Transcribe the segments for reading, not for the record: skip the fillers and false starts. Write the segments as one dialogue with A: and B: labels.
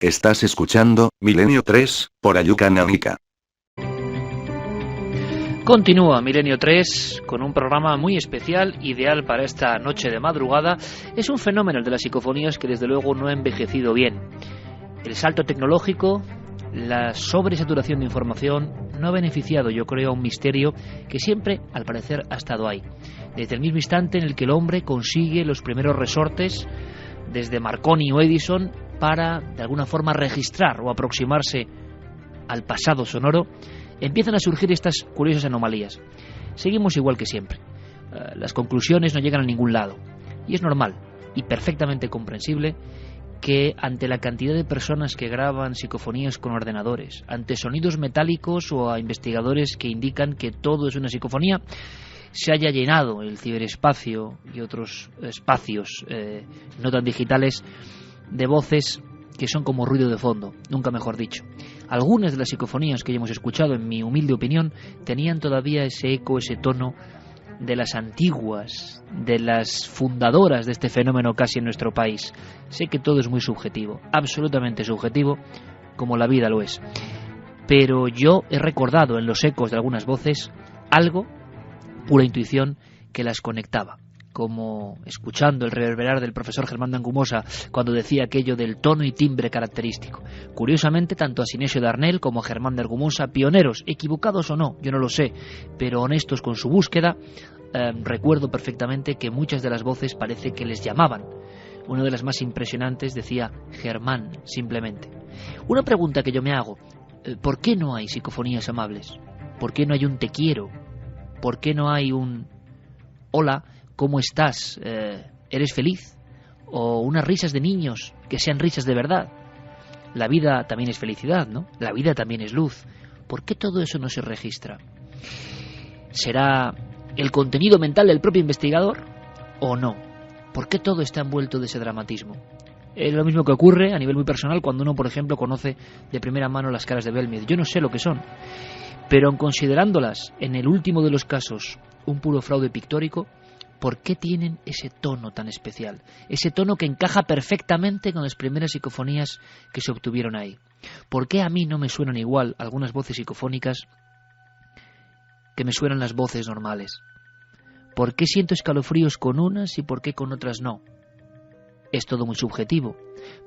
A: Estás escuchando Milenio 3 por Ayuca Náutica.
B: Continúa Milenio 3 con un programa muy especial, ideal para esta noche de madrugada. Es un fenómeno el de las psicofonías que desde luego no ha envejecido bien. El salto tecnológico, la sobresaturación de información no ha beneficiado, yo creo, a un misterio que siempre, al parecer, ha estado ahí. Desde el mismo instante en el que el hombre consigue los primeros resortes, desde Marconi o Edison, para, de alguna forma, registrar o aproximarse al pasado sonoro, empiezan a surgir estas curiosas anomalías. Seguimos igual que siempre. Las conclusiones no llegan a ningún lado. Y es normal y perfectamente comprensible que ante la cantidad de personas que graban psicofonías con ordenadores, ante sonidos metálicos o a investigadores que indican que todo es una psicofonía, se haya llenado el ciberespacio y otros espacios no tan digitales de voces que son como ruido de fondo, nunca mejor dicho. Algunas de las psicofonías que ya hemos escuchado, en mi humilde opinión, tenían todavía ese eco, ese tono de las antiguas, de las fundadoras de este fenómeno casi en nuestro país. Sé que todo es muy subjetivo, absolutamente subjetivo, como la vida lo es. Pero yo he recordado en los ecos de algunas voces algo, pura intuición, que las conectaba. Como escuchando el reverberar del profesor Germán Dangumosa cuando decía aquello del tono y timbre característico. Curiosamente, tanto a Sinesio Darnell como a Germán Dangumosa, pioneros, equivocados o no, yo no lo sé, pero honestos con su búsqueda, recuerdo perfectamente que muchas de las voces parece que les llamaban. Una de las más impresionantes decía Germán, simplemente. Una pregunta que yo me hago, ¿por qué no hay psicofonías amables? ¿Por qué no hay un te quiero? ¿Por qué no hay un hola, ¿cómo estás? ¿Eres feliz? O unas risas de niños que sean risas de verdad. La vida también es felicidad, ¿no? La vida también es luz. ¿Por qué todo eso no se registra? ¿Será el contenido mental del propio investigador o no? ¿Por qué todo está envuelto de ese dramatismo? Es lo mismo que ocurre a nivel muy personal cuando uno, por ejemplo, conoce de primera mano las caras de Belmez. Yo no sé lo que son, pero en considerándolas, en el último de los casos, un puro fraude pictórico, ¿por qué tienen ese tono tan especial? Ese tono que encaja perfectamente con las primeras psicofonías que se obtuvieron ahí. ¿Por qué a mí no me suenan igual algunas voces psicofónicas que me suenan las voces normales? ¿Por qué siento escalofríos con unas y por qué con otras no? Es todo muy subjetivo.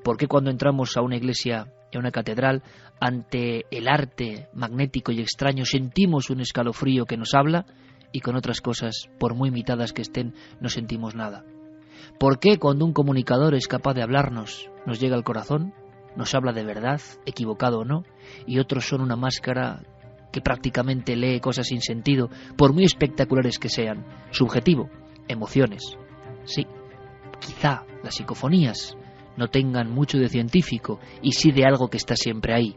B: ¿Por qué cuando entramos a una iglesia, a una catedral, ante el arte magnético y extraño, sentimos un escalofrío que nos habla y con otras cosas, por muy imitadas que estén, no sentimos nada? ¿Por qué cuando un comunicador es capaz de hablarnos, nos llega al corazón, nos habla de verdad, equivocado o no, y otros son una máscara que prácticamente lee cosas sin sentido, por muy espectaculares que sean? Subjetivo, emociones. Sí, quizá las psicofonías no tengan mucho de científico y sí de algo que está siempre ahí.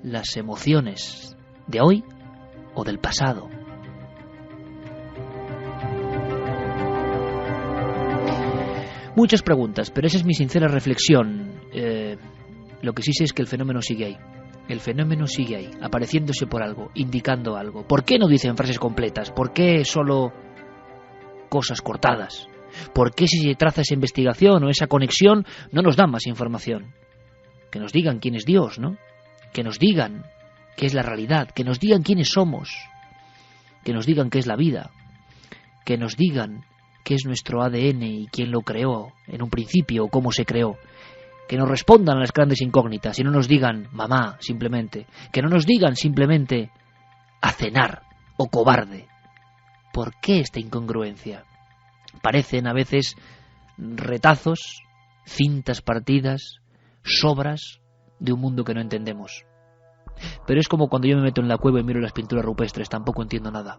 B: Las emociones de hoy o del pasado. Muchas preguntas, pero esa es mi sincera reflexión. Lo que sí sé es que el fenómeno sigue ahí. El fenómeno sigue ahí, apareciéndose por algo, indicando algo. ¿Por qué no dicen frases completas? ¿Por qué solo cosas cortadas? ¿Por qué si se traza esa investigación o esa conexión no nos dan más información? Que nos digan quién es Dios, ¿no? Que nos digan qué es la realidad, que nos digan quiénes somos, que nos digan qué es la vida, que nos digan qué es nuestro ADN y quién lo creó en un principio o cómo se creó. Que nos respondan a las grandes incógnitas y no nos digan mamá simplemente, que no nos digan simplemente a cenar o cobarde. ¿Por qué esta incongruencia? Parecen a veces retazos, cintas partidas, sobras de un mundo que no entendemos. Pero es como cuando yo me meto en la cueva y miro las pinturas rupestres, tampoco entiendo nada.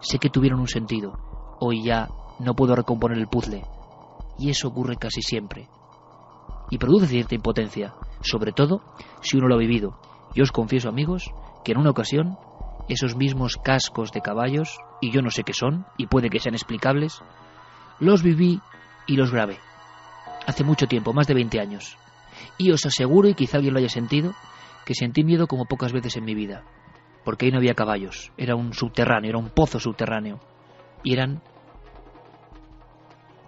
B: Sé que tuvieron un sentido, hoy ya no puedo recomponer el puzzle, y eso ocurre casi siempre. Y produce cierta impotencia, sobre todo si uno lo ha vivido. Yo os confieso, amigos, que en una ocasión esos mismos cascos de caballos, y yo no sé qué son, y puede que sean explicables, los viví y los grabé. Hace mucho tiempo, más de 20 años. Y os aseguro, y quizá alguien lo haya sentido, que sentí miedo como pocas veces en mi vida. Porque ahí no había caballos, era un subterráneo, era un pozo subterráneo. Y eran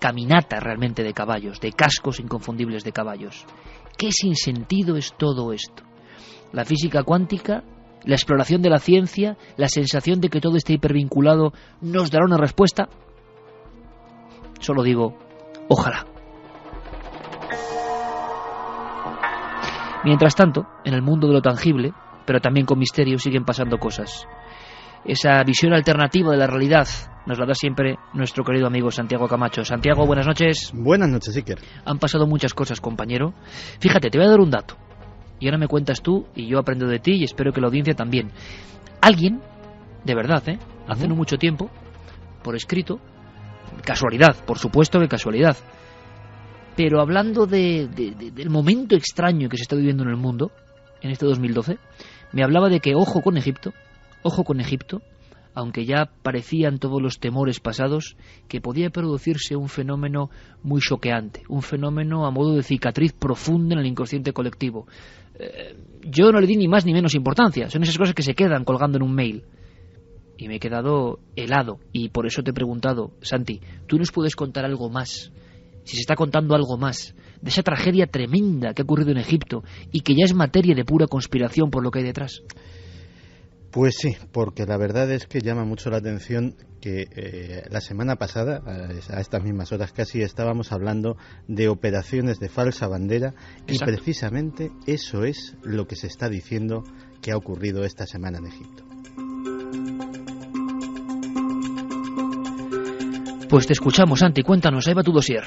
B: caminatas realmente de caballos, de cascos inconfundibles de caballos. ¿Qué sinsentido es todo esto? La física cuántica, la exploración de la ciencia, la sensación de que todo está hipervinculado, ¿nos dará una respuesta? Solo digo, ojalá. Mientras tanto, en el mundo de lo tangible, pero también con misterio, siguen pasando cosas. Esa visión alternativa de la realidad nos la da siempre nuestro querido amigo Santiago Camacho. Santiago, buenas noches.
C: Buenas noches, Iker.
B: Han pasado muchas cosas, compañero. Fíjate, te voy a dar un dato. Y ahora me cuentas tú, y yo aprendo de ti, y espero que la audiencia también. Alguien, de verdad, hace no mucho tiempo, por escrito, casualidad, por supuesto que casualidad, pero hablando del momento extraño que se está viviendo en el mundo, en este 2012, me hablaba de que ojo con Egipto, aunque ya parecían todos los temores pasados, que podía producirse un fenómeno muy choqueante, un fenómeno a modo de cicatriz profunda en el inconsciente colectivo. Yo no le di ni más ni menos importancia, son esas cosas que se quedan colgando en un mail. Y me he quedado helado, y por eso te he preguntado, Santi, ¿tú nos puedes contar algo más? Si se está contando algo más de esa tragedia tremenda que ha ocurrido en Egipto y que ya es materia de pura conspiración por lo que hay detrás.
C: Pues sí, porque la verdad es que llama mucho la atención que la semana pasada, a estas mismas horas casi, estábamos hablando de operaciones de falsa bandera. Exacto. Y precisamente eso es lo que se está diciendo que ha ocurrido esta semana en Egipto.
B: Pues te escuchamos, Santi, cuéntanos, ahí va tu dossier.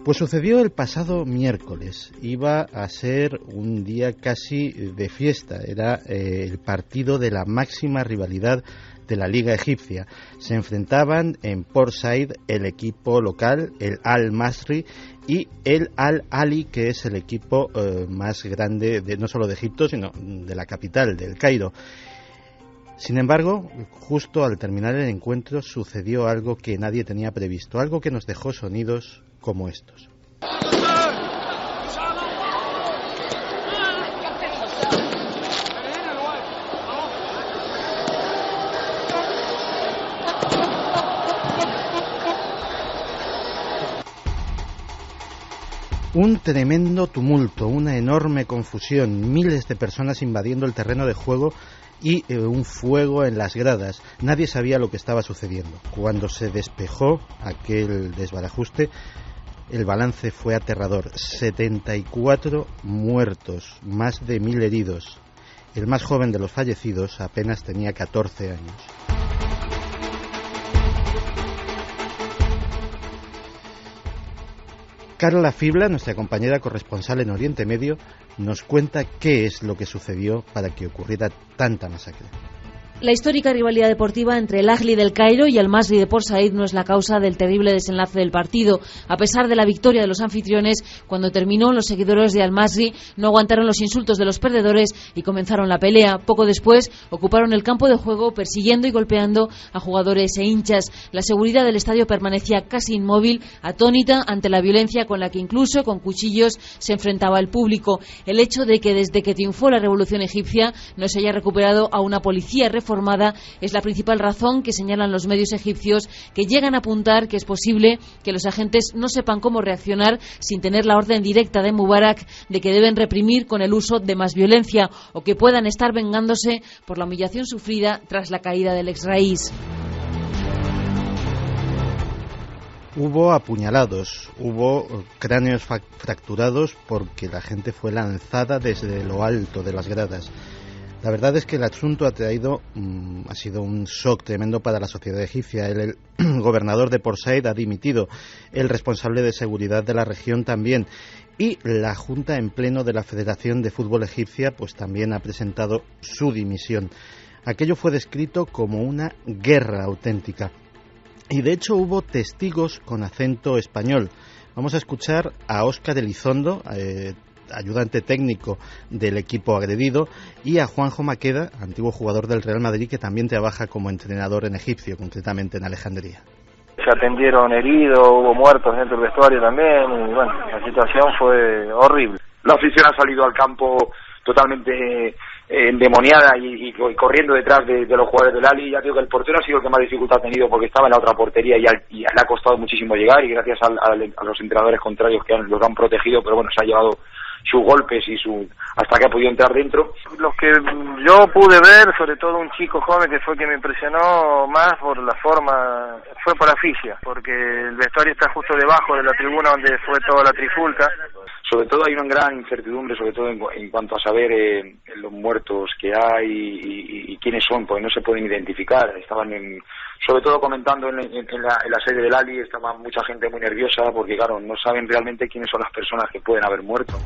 C: Pues sucedió el pasado miércoles, iba a ser un día casi de fiesta, era el partido de la máxima rivalidad de la Liga Egipcia. Se enfrentaban en Port Said el equipo local, el Al-Masry, y el Al-Ali, que es el equipo más grande no solo de Egipto, sino de la capital, del Cairo. Sin embargo, justo al terminar el encuentro sucedió algo que nadie tenía previsto, algo que nos dejó sonidos como estos. Un tremendo tumulto, una enorme confusión, miles de personas invadiendo el terreno de juego y un fuego en las gradas. Nadie sabía lo que estaba sucediendo. Cuando se despejó aquel desbarajuste, el balance fue aterrador. 74 muertos, más de 1000 heridos. El más joven de los fallecidos apenas tenía 14 años. Carla Fibla, nuestra compañera corresponsal en Oriente Medio, nos cuenta qué es lo que sucedió para que ocurriera tanta masacre.
D: La histórica rivalidad deportiva entre el Ahly del Cairo y el Masry de Port Said no es la causa del terrible desenlace del partido. A pesar de la victoria de los anfitriones, cuando terminó, los seguidores de Al-Masry no aguantaron los insultos de los perdedores y comenzaron la pelea. Poco después, ocuparon el campo de juego persiguiendo y golpeando a jugadores e hinchas. La seguridad del estadio permanecía casi inmóvil, atónita ante la violencia con la que incluso con cuchillos se enfrentaba el público. El hecho de que desde que triunfó la revolución egipcia no se haya recuperado a una policía reformada es la principal razón que señalan los medios egipcios, que llegan a apuntar que es posible que los agentes no sepan cómo reaccionar sin tener la orden directa de Mubarak de que deben reprimir con el uso de más violencia, o que puedan estar vengándose por la humillación sufrida tras la caída del ex raíz.
C: Hubo apuñalados, hubo cráneos fracturados porque la gente fue lanzada desde lo alto de las gradas. La verdad es que el asunto ha sido un shock tremendo para la sociedad egipcia. El gobernador de Port Said ha dimitido, el responsable de seguridad de la región también, y la Junta en pleno de la Federación de Fútbol Egipcia pues también ha presentado su dimisión. Aquello fue descrito como una guerra auténtica. Y de hecho hubo testigos con acento español. Vamos a escuchar a Óscar Elizondo, ayudante técnico del equipo agredido, y a Juanjo Maqueda, antiguo jugador del Real Madrid, que también trabaja como entrenador en Egipcio, concretamente en Alejandría.
E: Se atendieron heridos, hubo muertos dentro del vestuario también, y bueno, la situación fue horrible.
F: La afición ha salido al campo totalmente
E: endemoniada y corriendo detrás de los jugadores del Ali. Ya digo que el portero ha sido el que más dificultad ha tenido porque estaba en la otra portería y le ha costado muchísimo llegar, y gracias a los entrenadores contrarios que los han protegido, pero bueno, se ha llevado sus golpes y hasta que ha podido entrar dentro.
F: Los que yo pude ver, sobre todo un chico joven que fue el que me impresionó más por la forma, fue por asfixia, porque el vestuario está justo debajo de la tribuna donde fue toda la trifulca.
E: Sobre todo hay una gran incertidumbre, sobre todo en cuanto a saber los muertos que hay y quiénes son, porque no se pueden identificar. Estaban sobre todo comentando en la sede del Ali, estaba mucha gente muy nerviosa porque claro, no saben realmente quiénes son las personas que pueden haber muerto.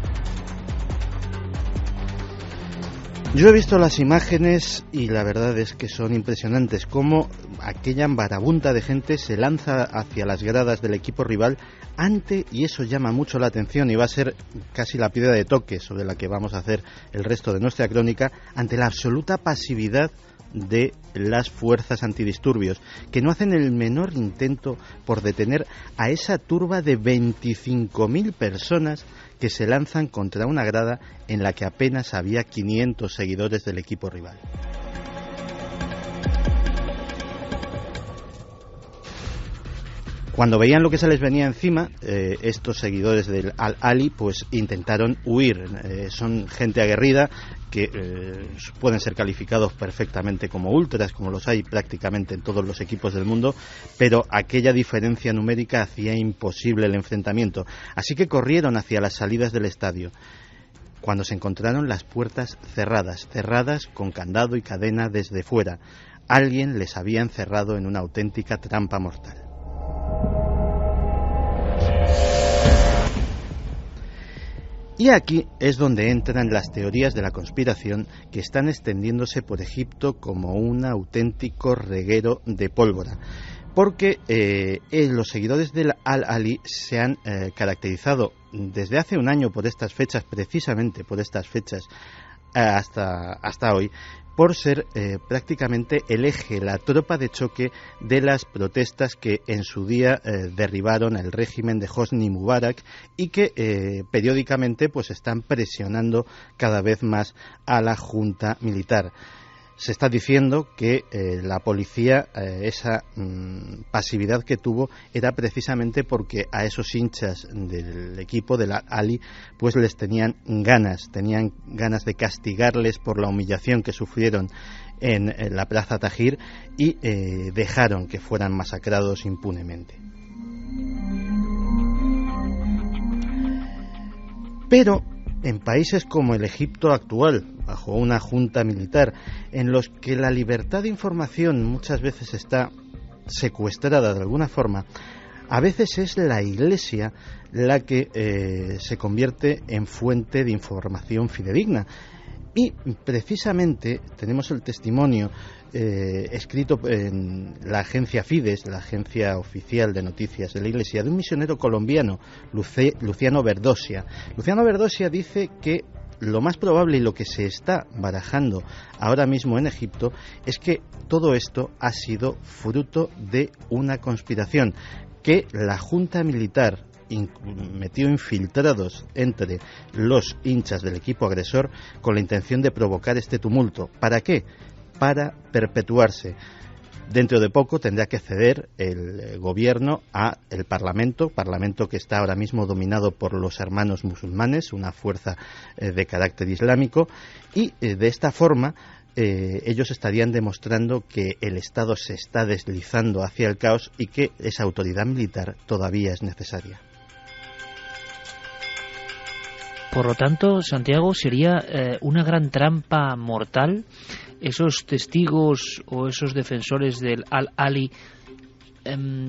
C: Yo he visto las imágenes y la verdad es que son impresionantes, cómo aquella marabunta de gente se lanza hacia las gradas del equipo rival y eso llama mucho la atención y va a ser casi la piedra de toque sobre la que vamos a hacer el resto de nuestra crónica, ante la absoluta pasividad de las fuerzas antidisturbios, que no hacen el menor intento por detener a esa turba de 25.000 personas que se lanzan contra una grada en la que apenas había 500 seguidores del equipo rival. Cuando veían lo que se les venía encima, estos seguidores del Al-Ali pues intentaron huir. Son gente aguerrida que pueden ser calificados perfectamente como ultras, como los hay prácticamente en todos los equipos del mundo, pero aquella diferencia numérica hacía imposible el enfrentamiento. Así que corrieron hacia las salidas del estadio, cuando se encontraron las puertas cerradas con candado y cadena desde fuera. Alguien les había encerrado en una auténtica trampa mortal. Y aquí es donde entran las teorías de la conspiración que están extendiéndose por Egipto como un auténtico reguero de pólvora. Porque los seguidores del Al-Ali se han caracterizado desde hace un año por estas fechas, precisamente por estas fechas hasta hoy, por ser prácticamente el eje, la tropa de choque de las protestas que en su día derribaron el régimen de Hosni Mubarak y que periódicamente pues están presionando cada vez más a la junta militar. Se está diciendo que la policía, esa pasividad que tuvo, era precisamente porque a esos hinchas del equipo del Ali pues les tenían ganas de castigarles por la humillación que sufrieron en la Plaza Tahrir y dejaron que fueran masacrados impunemente. Pero en países como el Egipto actual, bajo una junta militar, en los que la libertad de información muchas veces está secuestrada de alguna forma, a veces es la Iglesia la que se convierte en fuente de información fidedigna. Y precisamente tenemos el testimonio escrito en la agencia Fides, la agencia oficial de noticias de la Iglesia, de un misionero colombiano, Luciano Verdosia. Luciano Verdosia dice que lo más probable y lo que se está barajando ahora mismo en Egipto es que todo esto ha sido fruto de una conspiración, que la junta militar metió infiltrados entre los hinchas del equipo agresor con la intención de provocar este tumulto. ¿Para qué? Para perpetuarse. Dentro de poco tendrá que ceder el gobierno a el Parlamento que está ahora mismo dominado por los Hermanos Musulmanes, una fuerza de carácter islámico, y de esta forma ellos estarían demostrando que el Estado se está deslizando hacia el caos y que esa autoridad militar todavía es necesaria.
B: Por lo tanto, Santiago, sería una gran trampa mortal esos testigos o esos defensores del Al-Ali,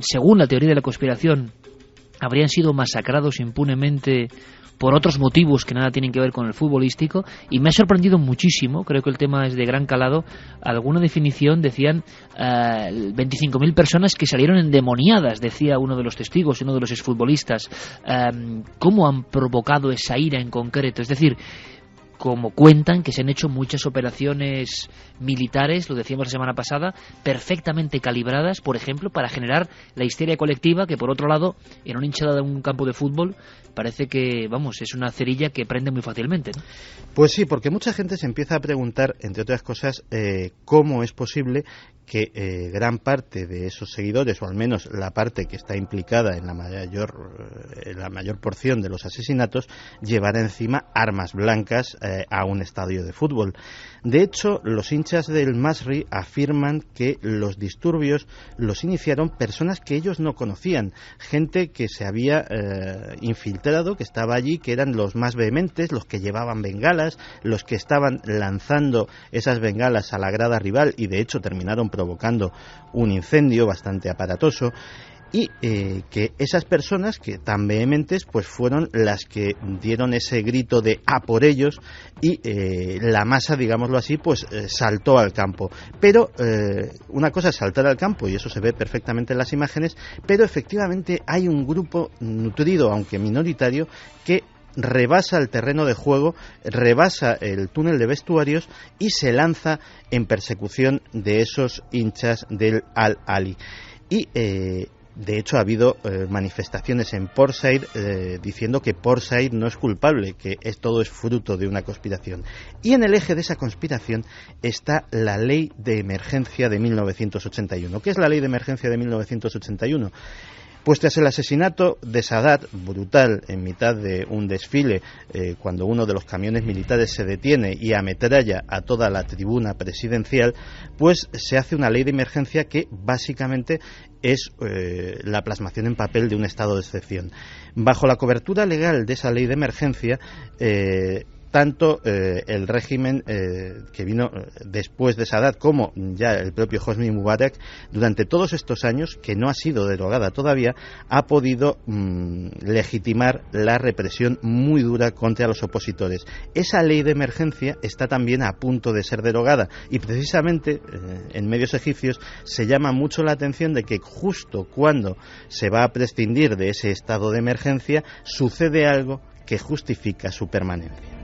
B: según la teoría de la conspiración, habrían sido masacrados impunemente por otros motivos que nada tienen que ver con el futbolístico. Y me ha sorprendido muchísimo, creo que el tema es de gran calado, alguna definición, decían 25.000 personas que salieron endemoniadas, decía uno de los testigos, uno de los exfutbolistas. ¿Cómo han provocado esa ira en concreto? Es decir, como cuentan, que se han hecho muchas operaciones militares, lo decíamos la semana pasada, perfectamente calibradas, por ejemplo, para generar la histeria colectiva, que por otro lado, en una hinchada de un campo de fútbol, parece que, vamos, es una cerilla que prende muy fácilmente, ¿no?
C: Pues sí, porque mucha gente se empieza a preguntar, entre otras cosas, cómo es posible que gran parte de esos seguidores, o al menos la parte que está implicada en la mayor porción de los asesinatos, llevara encima armas blancas a un estadio de fútbol. De hecho, los hinchas del Masri afirman que los disturbios los iniciaron personas que ellos no conocían, gente que se había infiltrado, que estaba allí, que eran los más vehementes, los que llevaban bengalas, los que estaban lanzando esas bengalas a la grada rival y de hecho terminaron provocando un incendio bastante aparatoso. Y que esas personas que tan vehementes pues fueron las que dieron ese grito de "a por ellos", y la masa, digámoslo así, pues saltó al campo. Pero una cosa es saltar al campo, y eso se ve perfectamente en las imágenes, pero efectivamente hay un grupo nutrido, aunque minoritario, que rebasa el terreno de juego, rebasa el túnel de vestuarios y se lanza en persecución de esos hinchas del Al-Ahly. Y de hecho ha habido manifestaciones en Port Said diciendo que Port Said no es culpable, que todo es fruto de una conspiración. Y en el eje de esa conspiración está la Ley de Emergencia de 1981. ¿Qué es la Ley de Emergencia de 1981? Pues tras el asesinato de Sadat, brutal, en mitad de un desfile, cuando uno de los camiones militares se detiene y ametralla a toda la tribuna presidencial, pues se hace una ley de emergencia que básicamente es la plasmación en papel de un estado de excepción. Bajo la cobertura legal de esa ley de emergencia, tanto el régimen que vino después de Sadat como ya el propio Hosni Mubarak, durante todos estos años, que no ha sido derogada todavía, ha podido legitimar la represión muy dura contra los opositores. Esa ley de emergencia está también a punto de ser derogada y precisamente en medios egipcios se llama mucho la atención de que justo cuando se va a prescindir de ese estado de emergencia sucede algo que justifica su permanencia.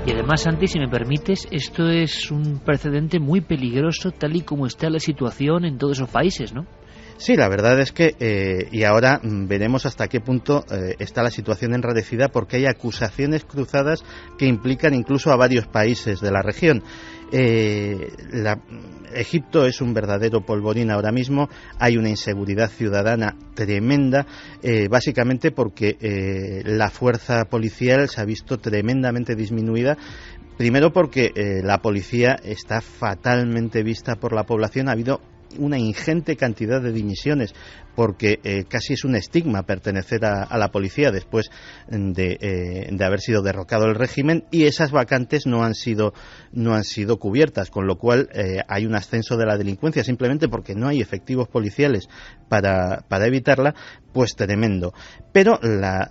B: Y además, Santi, si me permites, esto es un precedente muy peligroso tal y como está la situación en todos esos países, ¿no?
C: Sí, la verdad es que, y ahora veremos hasta qué punto está la situación enrarecida, porque hay acusaciones cruzadas que implican incluso a varios países de la región. Egipto es un verdadero polvorín ahora mismo, hay una inseguridad ciudadana tremenda, básicamente porque la fuerza policial se ha visto tremendamente disminuida. Primero porque la policía está fatalmente vista por la población, ha habido una ingente cantidad de dimisiones porque casi es un estigma pertenecer a la policía después de haber sido derrocado el régimen, y esas vacantes no han sido cubiertas, con lo cual hay un ascenso de la delincuencia simplemente porque no hay efectivos policiales para evitarla, pues tremendo. Pero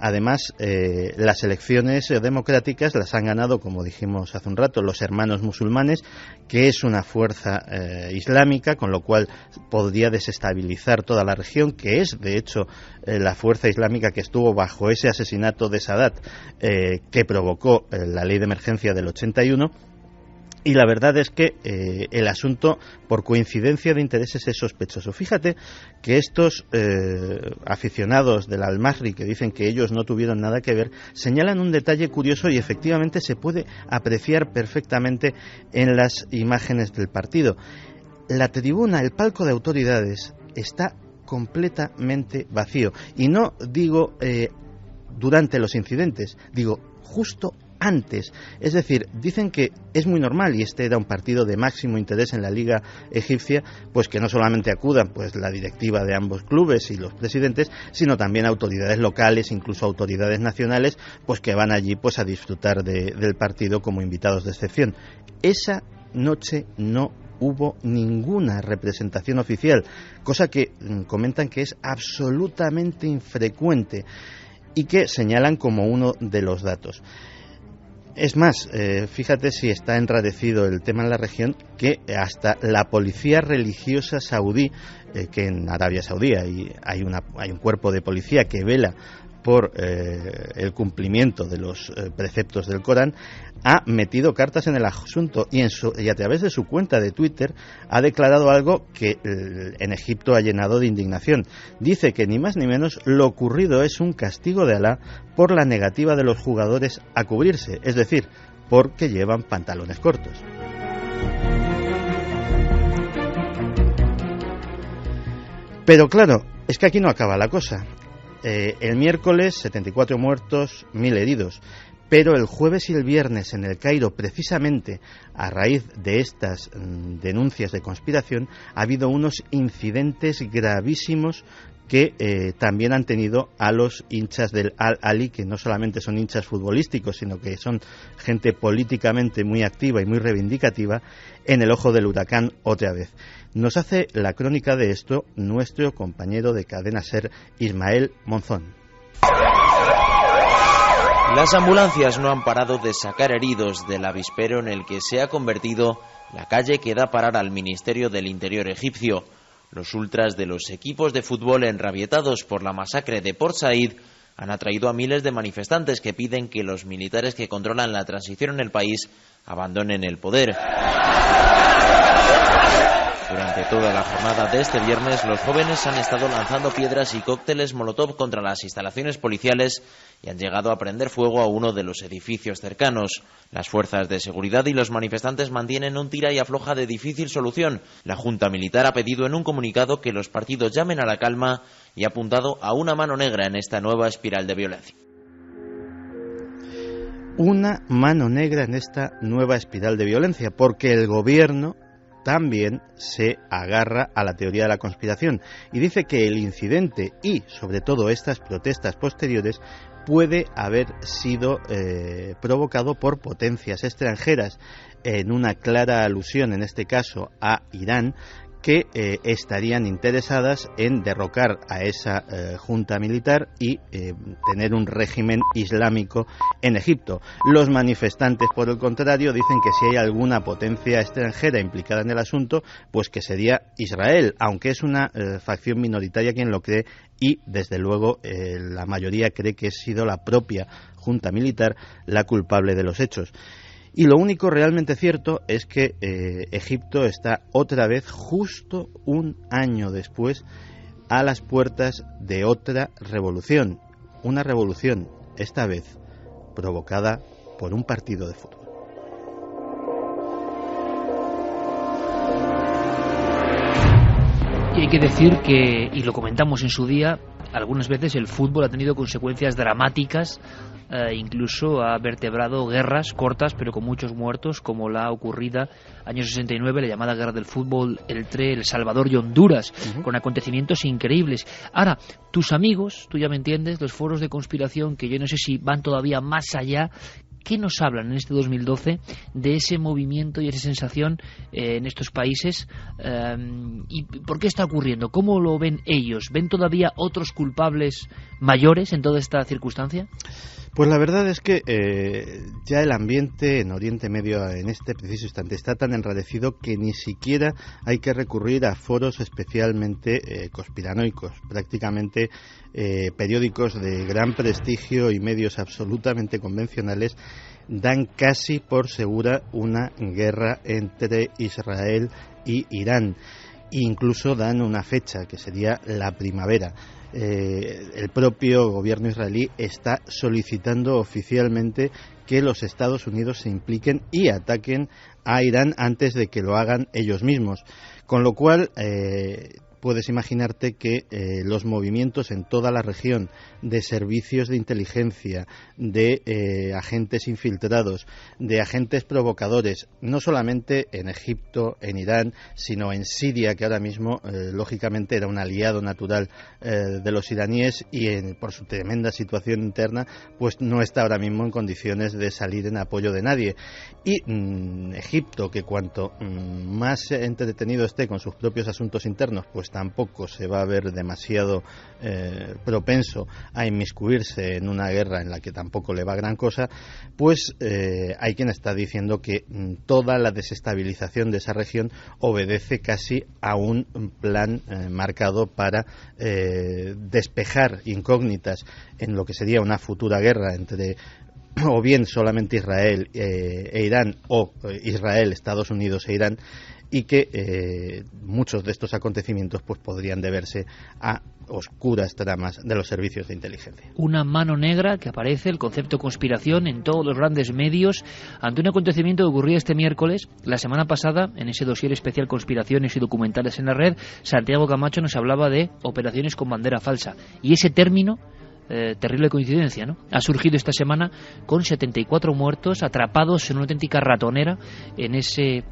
C: además las elecciones democráticas las han ganado, como dijimos hace un rato, los Hermanos Musulmanes, que es una fuerza islámica, con lo cual podría desestabilizar toda la región, que es de hecho la fuerza islámica que estuvo bajo ese asesinato de Sadat que provocó la ley de emergencia del 81. Y la verdad es que el asunto, por coincidencia de intereses, es sospechoso. Fíjate que estos aficionados del Al-Masri, que dicen que ellos no tuvieron nada que ver, señalan un detalle curioso y efectivamente se puede apreciar perfectamente en las imágenes del partido. La tribuna, el palco de autoridades, está completamente vacío. Y no digo durante los incidentes, digo justo antes. Es decir, dicen que es muy normal, y este era un partido de máximo interés en la Liga Egipcia, pues que no solamente acudan pues la directiva de ambos clubes y los presidentes, sino también autoridades locales, incluso autoridades nacionales, pues que van allí pues a disfrutar del partido como invitados de excepción. Esa noche no hubo ninguna representación oficial, cosa que comentan que es absolutamente infrecuente y que señalan como uno de los datos. Es más, fíjate si está enrarecido el tema en la región, que hasta la policía religiosa saudí, que en Arabia Saudí hay un cuerpo de policía que vela por el cumplimiento de los preceptos del Corán, ha metido cartas en el asunto y a través de su cuenta de Twitter ha declarado algo que en Egipto ha llenado de indignación. Dice que ni más ni menos lo ocurrido es un castigo de Alá por la negativa de los jugadores a cubrirse, es decir, porque llevan pantalones cortos. Pero claro, es que aquí no acaba la cosa. El miércoles 74 muertos, 1000 heridos. Pero el jueves y el viernes en El Cairo, precisamente a raíz de estas denuncias de conspiración, ha habido unos incidentes gravísimos que también han tenido a los hinchas del Al-Ahly, que no solamente son hinchas futbolísticos, sino que son gente políticamente muy activa y muy reivindicativa, en el ojo del huracán otra vez. Nos hace la crónica de esto nuestro compañero de Cadena SER, Ismael Monzón.
G: Las ambulancias no han parado de sacar heridos del avispero en el que se ha convertido la calle que da parar al Ministerio del Interior egipcio. Los ultras de los equipos de fútbol, enrabietados por la masacre de Port Said, han atraído a miles de manifestantes que piden que los militares que controlan la transición en el país abandonen el poder. Durante toda la jornada de este viernes, los jóvenes han estado lanzando piedras y cócteles molotov contra las instalaciones policiales y han llegado a prender fuego a uno de los edificios cercanos. Las fuerzas de seguridad y los manifestantes mantienen un tira y afloja de difícil solución. La Junta Militar ha pedido en un comunicado que los partidos llamen a la calma y ha apuntado a una mano negra en esta nueva espiral de violencia.
C: Una mano negra en esta nueva espiral de violencia, porque el gobierno también se agarra a la teoría de la conspiración y dice que el incidente y, sobre todo, estas protestas posteriores puede haber sido provocado por potencias extranjeras, en una clara alusión, en este caso, a Irán, que estarían interesadas en derrocar a esa junta militar y tener un régimen islámico en Egipto. Los manifestantes, por el contrario, dicen que si hay alguna potencia extranjera implicada en el asunto, pues que sería Israel, aunque es una facción minoritaria quien lo cree y, desde luego, la mayoría cree que ha sido la propia junta militar la culpable de los hechos. Y lo único realmente cierto es que Egipto está otra vez, justo un año después, a las puertas de otra revolución. Una revolución, esta vez, provocada por un partido de fútbol.
B: Y hay que decir que, y lo comentamos en su día, algunas veces el fútbol ha tenido consecuencias dramáticas, incluso ha vertebrado guerras cortas pero con muchos muertos, como la ocurrida año 69, la llamada guerra del fútbol entre El Salvador y Honduras, con acontecimientos increíbles. Ahora, tus amigos, tú ya me entiendes, los foros de conspiración, que yo no sé si van todavía más allá, ¿qué nos hablan en este 2012 de ese movimiento y esa sensación en estos países? ¿Y por qué está ocurriendo? ¿Cómo lo ven ellos? ¿Ven todavía otros culpables mayores en toda esta circunstancia?
C: Pues la verdad es que ya el ambiente en Oriente Medio en este preciso instante está tan enrarecido que ni siquiera hay que recurrir a foros especialmente conspiranoicos. Prácticamente periódicos de gran prestigio y medios absolutamente convencionales dan casi por segura una guerra entre Israel y Irán. E incluso dan una fecha, que sería la primavera. El propio gobierno israelí está solicitando oficialmente que los Estados Unidos se impliquen y ataquen a Irán antes de que lo hagan ellos mismos. Con lo cual, puedes imaginarte que los movimientos en toda la región de servicios de inteligencia, de agentes infiltrados, de agentes provocadores, no solamente en Egipto, en Irán, sino en Siria, que ahora mismo, lógicamente, era un aliado natural de los iraníes y por su tremenda situación interna, pues no está ahora mismo en condiciones de salir en apoyo de nadie. Y Egipto, que cuanto más entretenido esté con sus propios asuntos internos, pues tampoco se va a ver demasiado propenso a inmiscuirse en una guerra en la que tampoco le va gran cosa, pues hay quien está diciendo que toda la desestabilización de esa región obedece casi a un plan marcado para despejar incógnitas en lo que sería una futura guerra entre o bien solamente Israel e Irán, o Israel, Estados Unidos e Irán, y que muchos de estos acontecimientos pues podrían deberse a oscuras tramas de los servicios de inteligencia.
B: Una mano negra que aparece, el concepto conspiración, en todos los grandes medios ante un acontecimiento que ocurría este miércoles. La semana pasada, en ese dossier especial Conspiraciones y documentales en la red, Santiago Camacho nos hablaba de operaciones con bandera falsa, y ese término, terrible coincidencia, ¿no?, ha surgido esta semana con 74 muertos atrapados en una auténtica ratonera en ese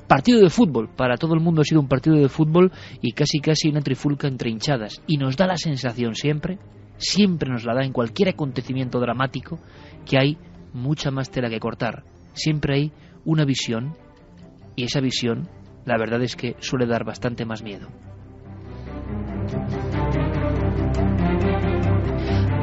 B: partido de fútbol. Para todo el mundo ha sido un partido de fútbol y casi una trifulca entre hinchadas, y nos da la sensación siempre nos la da en cualquier acontecimiento dramático, que hay mucha más tela que cortar. Siempre hay una visión, y esa visión, la verdad es que suele dar bastante más miedo.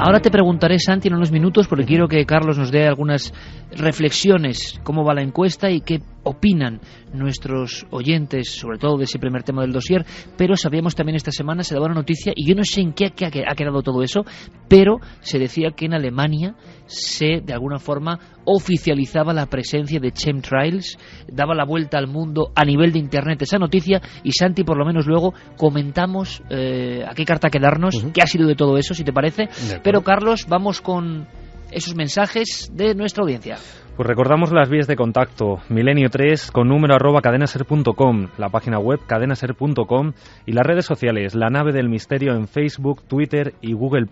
B: Ahora te preguntaré, Santi, en unos minutos, porque quiero que Carlos nos dé algunas reflexiones, cómo va la encuesta y qué opinan nuestros oyentes, sobre todo de ese primer tema del dossier. Pero sabíamos también esta semana, se daba una noticia, y yo no sé en qué ha quedado todo eso, pero se decía que en Alemania se, de alguna forma, oficializaba la presencia de chemtrails, daba la vuelta al mundo a nivel de Internet esa noticia, y Santi, por lo menos luego comentamos a qué carta quedarnos, qué ha sido de todo eso, si te parece. Pero Carlos, vamos con esos mensajes de nuestra audiencia.
H: Pues recordamos las vías de contacto: milenio3 con número @cadenaser.com, la página web cadenaser.com, y las redes sociales La Nave del Misterio en Facebook, Twitter y Google+.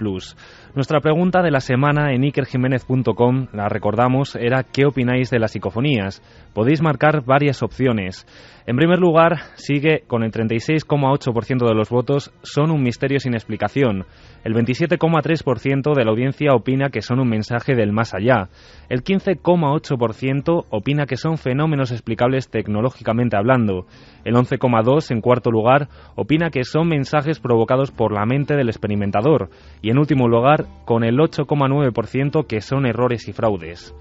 H: Nuestra pregunta de la semana en ikerjimenez.com, la recordamos, era ¿qué opináis de las psicofonías? Podéis marcar varias opciones. En primer lugar, sigue con el 36,8% de los votos son un misterio sin explicación. El 27,3% de la audiencia opina que son un mensaje del más allá. El 15,8% opina que son fenómenos explicables tecnológicamente hablando. El 11,2%, en cuarto lugar, opina que son mensajes provocados por la mente del experimentador. Y en último lugar, con el 8,9% que son errores y fraudes.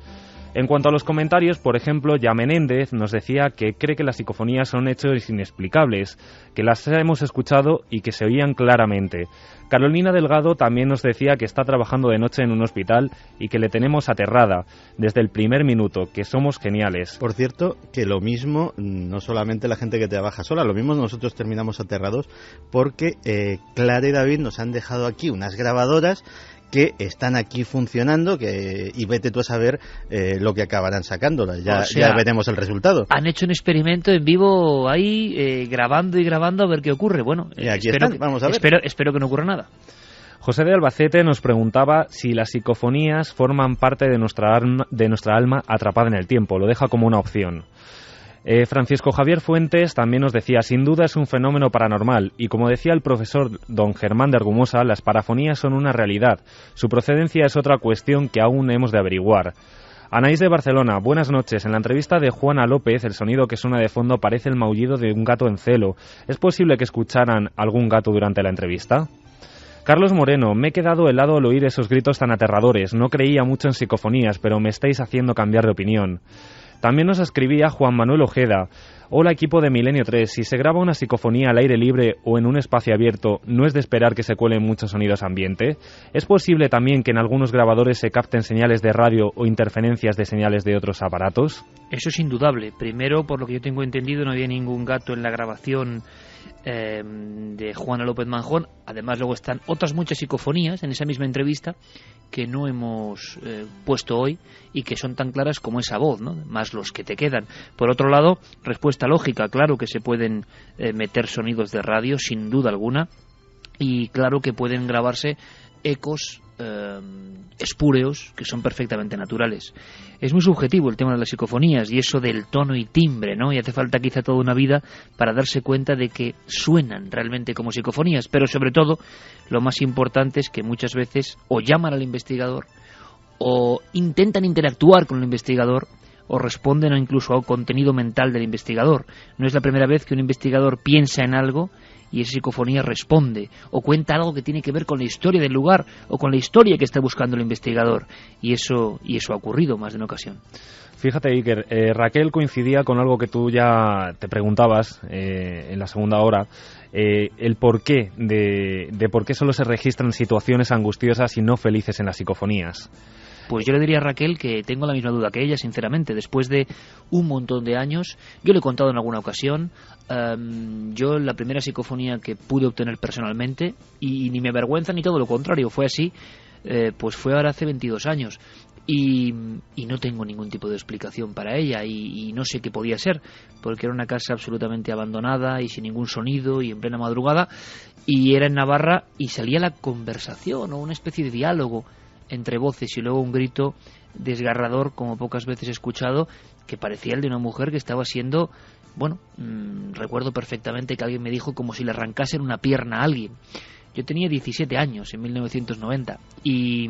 H: En cuanto a los comentarios, por ejemplo, Ya Menéndez nos decía que cree que las psicofonías son hechos inexplicables, que las hemos escuchado y que se oían claramente. Carolina Delgado también nos decía que está trabajando de noche en un hospital y que le tenemos aterrada desde el primer minuto, que somos geniales.
C: Por cierto, que lo mismo, no solamente la gente que trabaja sola, lo mismo nosotros terminamos aterrados porque Clara y David nos han dejado aquí unas grabadoras que están aquí funcionando, y vete tú a saber lo que acabarán sacándolas. Ya veremos el resultado. Han
B: hecho un experimento en vivo ahí, grabando a ver qué ocurre. Bueno,
C: y aquí están, vamos a ver.
B: Espero que no ocurra nada.
H: José de Albacete nos preguntaba si las psicofonías forman parte de nuestra alma atrapada en el tiempo. Lo deja como una opción. Francisco Javier Fuentes también nos decía, sin duda es un fenómeno paranormal, y como decía el profesor don Germán de Argumosa, las parafonías son una realidad. Su procedencia es otra cuestión que aún hemos de averiguar. Anaís de Barcelona, buenas noches. En la entrevista de Juana López, el sonido que suena de fondo parece el maullido de un gato en celo. ¿Es posible que escucharan algún gato durante la entrevista? Carlos Moreno, me he quedado helado al oír esos gritos tan aterradores. No creía mucho en psicofonías, pero me estáis haciendo cambiar de opinión. También nos escribía Juan Manuel Ojeda. Hola equipo de Milenio 3, si se graba una psicofonía al aire libre o en un espacio abierto, ¿no es de esperar que se cuelen muchos sonidos ambiente? ¿Es posible también que en algunos grabadores se capten señales de radio o interferencias de señales de otros aparatos?
B: Eso es indudable. Primero, por lo que yo tengo entendido, no había ningún gato en la grabación de Juana López Manjón. Además, luego están otras muchas psicofonías en esa misma entrevista que no hemos puesto hoy y que son tan claras como esa voz, ¿no? Más los que te quedan. Por otro lado, respuesta lógica, claro que se pueden meter sonidos de radio, sin duda alguna, y claro que pueden grabarse ecos espúreos que son perfectamente naturales. Es muy subjetivo el tema de las psicofonías y eso del tono y timbre, ¿no? Y hace falta quizá toda una vida para darse cuenta de que suenan realmente como psicofonías, pero sobre todo lo más importante es que muchas veces o llaman al investigador o intentan interactuar con el investigador o responden o incluso al contenido mental del investigador. No es la primera vez que un investigador piensa en algo y esa psicofonía responde o cuenta algo que tiene que ver con la historia del lugar o con la historia que está buscando el investigador, y eso ha ocurrido más de una ocasión.
H: Fíjate, Iker, Raquel coincidía con algo que tú ya te preguntabas en la segunda hora, el porqué de por qué solo se registran situaciones angustiosas y no felices en las psicofonías.
B: Pues yo le diría a Raquel que tengo la misma duda que ella, sinceramente. Después de un montón de años, yo le he contado en alguna ocasión, yo la primera psicofonía que pude obtener personalmente, y ni me avergüenza ni todo lo contrario, fue así, pues fue ahora hace 22 años. Y no tengo ningún tipo de explicación para ella, y no sé qué podía ser, porque era una casa absolutamente abandonada y sin ningún sonido y en plena madrugada, y era en Navarra, y salía la conversación o una especie de diálogo entre voces y luego un grito desgarrador como pocas veces he escuchado, que parecía el de una mujer que estaba siendo, bueno, recuerdo perfectamente que alguien me dijo como si le arrancasen una pierna a alguien. Yo tenía 17 años en 1990 y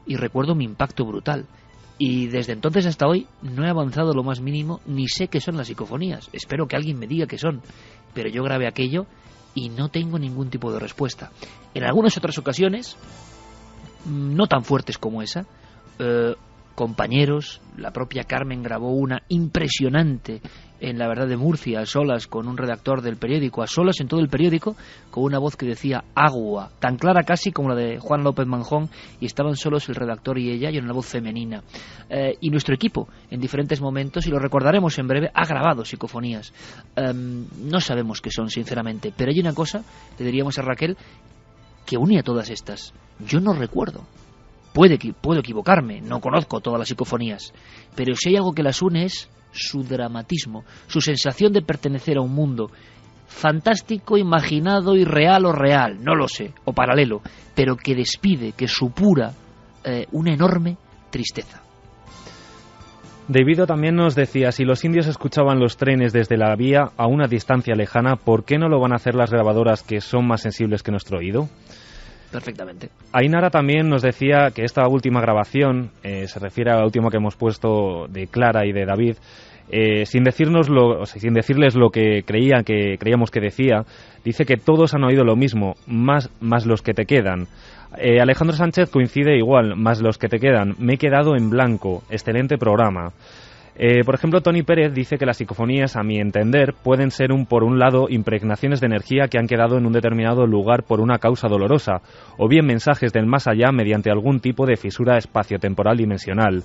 B: recuerdo mi impacto brutal, y desde entonces hasta hoy no he avanzado lo más mínimo, ni sé qué son las psicofonías. Espero que alguien me diga qué son, pero yo grabé aquello y no tengo ningún tipo de respuesta. En algunas otras ocasiones, no tan fuertes como esa, compañeros, la propia Carmen grabó una impresionante en La Verdad de Murcia, a solas con un redactor del periódico, a solas en todo el periódico, con una voz que decía agua, tan clara casi como la de Juan López Manjón, y estaban solos el redactor y ella, y una voz femenina. Y nuestro equipo, en diferentes momentos, y lo recordaremos en breve, ha grabado psicofonías. No sabemos qué son, sinceramente, pero hay una cosa, le diríamos a Raquel, que une a todas estas. Yo no recuerdo. Puedo equivocarme, no conozco todas las psicofonías, pero si hay algo que las une es su dramatismo, su sensación de pertenecer a un mundo fantástico, imaginado, irreal o real, no lo sé, o paralelo, pero que despide, que supura una enorme tristeza.
H: Davido también nos decía, si los indios escuchaban los trenes desde la vía a una distancia lejana, ¿por qué no lo van a hacer las grabadoras que son más sensibles que nuestro oído?
B: Perfectamente.
H: Ainara también nos decía que esta última grabación, se refiere a la última que hemos puesto de Clara y de David, sin decirles lo que creíamos que decía, dice que todos han oído lo mismo, más los que te quedan. Alejandro Sánchez coincide igual, más los que te quedan. Me he quedado en blanco. Excelente programa. Por ejemplo, Tony Pérez dice que las psicofonías, a mi entender, pueden ser por un lado impregnaciones de energía que han quedado en un determinado lugar por una causa dolorosa, o bien mensajes del más allá mediante algún tipo de fisura espaciotemporal dimensional.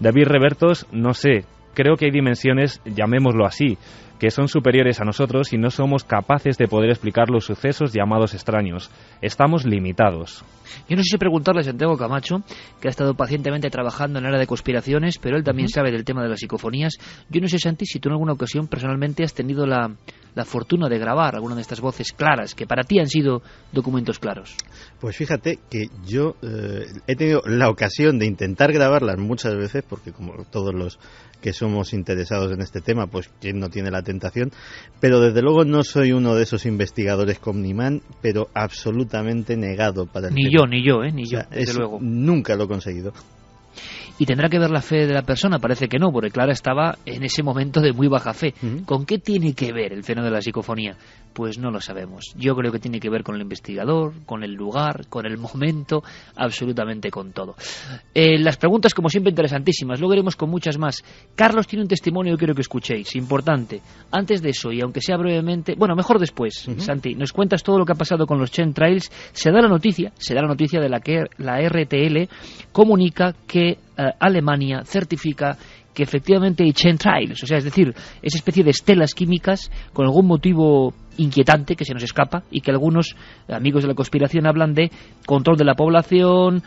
H: David Revertos, no sé, creo que hay dimensiones, llamémoslo así, que son superiores a nosotros y no somos capaces de poder explicar los sucesos llamados extraños. Estamos limitados.
B: Yo no sé si preguntarle a Santiago Camacho, que ha estado pacientemente trabajando en el área de conspiraciones, pero él también sabe del tema de las psicofonías. Yo no sé, Santi, si tú en alguna ocasión personalmente has tenido la fortuna de grabar alguna de estas voces claras, que para ti han sido documentos claros.
C: Pues fíjate que yo he tenido la ocasión de intentar grabarlas muchas veces, porque como todos los que somos interesados en este tema, pues quién no tiene la tentación, pero desde luego no soy uno de esos investigadores Omniman, pero absolutamente negado para el tema.
B: Ni yo, desde luego.
C: Nunca lo he conseguido.
B: ¿Y tendrá que ver la fe de la persona? Parece que no, porque Clara estaba en ese momento de muy baja fe. ¿Con qué tiene que ver el fenómeno de la psicofonía? Pues no lo sabemos. Yo creo que tiene que ver con el investigador, con el lugar, con el momento, absolutamente con todo. Las preguntas, como siempre, interesantísimas. Luego iremos con muchas más. Carlos tiene un testimonio que quiero que escuchéis, importante. Antes de eso, y aunque sea brevemente, bueno, mejor después, Santi, nos cuentas todo lo que ha pasado con los chemtrails. Se da la noticia de la que la RTL comunica que Alemania certifica que efectivamente hay chemtrails, o sea, es decir, esa especie de estelas químicas con algún motivo inquietante que se nos escapa y que algunos amigos de la conspiración hablan de control de la población,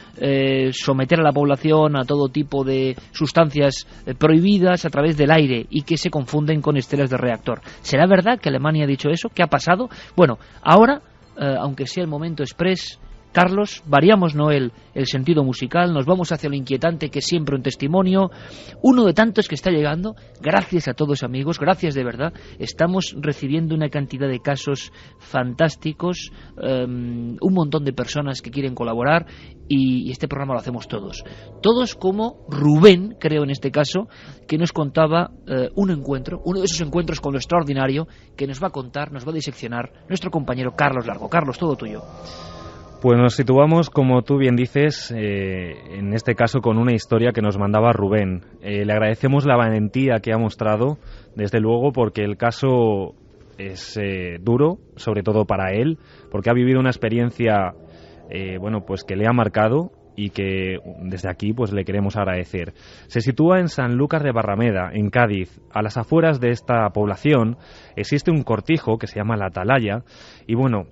B: someter a la población a todo tipo de sustancias prohibidas a través del aire y que se confunden con estelas de reactor. ¿Será verdad que Alemania ha dicho eso? ¿Qué ha pasado? Bueno, ahora, aunque sea el momento express, Carlos, variamos, ¿no?, el sentido musical, nos vamos hacia lo inquietante, que es siempre un testimonio, uno de tantos que está llegando. Gracias a todos, amigos, gracias de verdad. Estamos recibiendo una cantidad de casos fantásticos, un montón de personas que quieren colaborar, y este programa lo hacemos todos. Todos como Rubén, creo en este caso, que nos contaba un encuentro, uno de esos encuentros con lo extraordinario, que nos va a contar, nos va a diseccionar nuestro compañero Carlos Largo. Carlos, todo tuyo.
H: Pues nos situamos, como tú bien dices, en este caso con una historia que nos mandaba Rubén. Le agradecemos la valentía que ha mostrado, desde luego, porque el caso es duro, sobre todo para él, porque ha vivido una experiencia pues que le ha marcado y que desde aquí pues le queremos agradecer. Se sitúa en Sanlúcar de Barrameda, en Cádiz. A las afueras de esta población existe un cortijo que se llama La Atalaya, y bueno,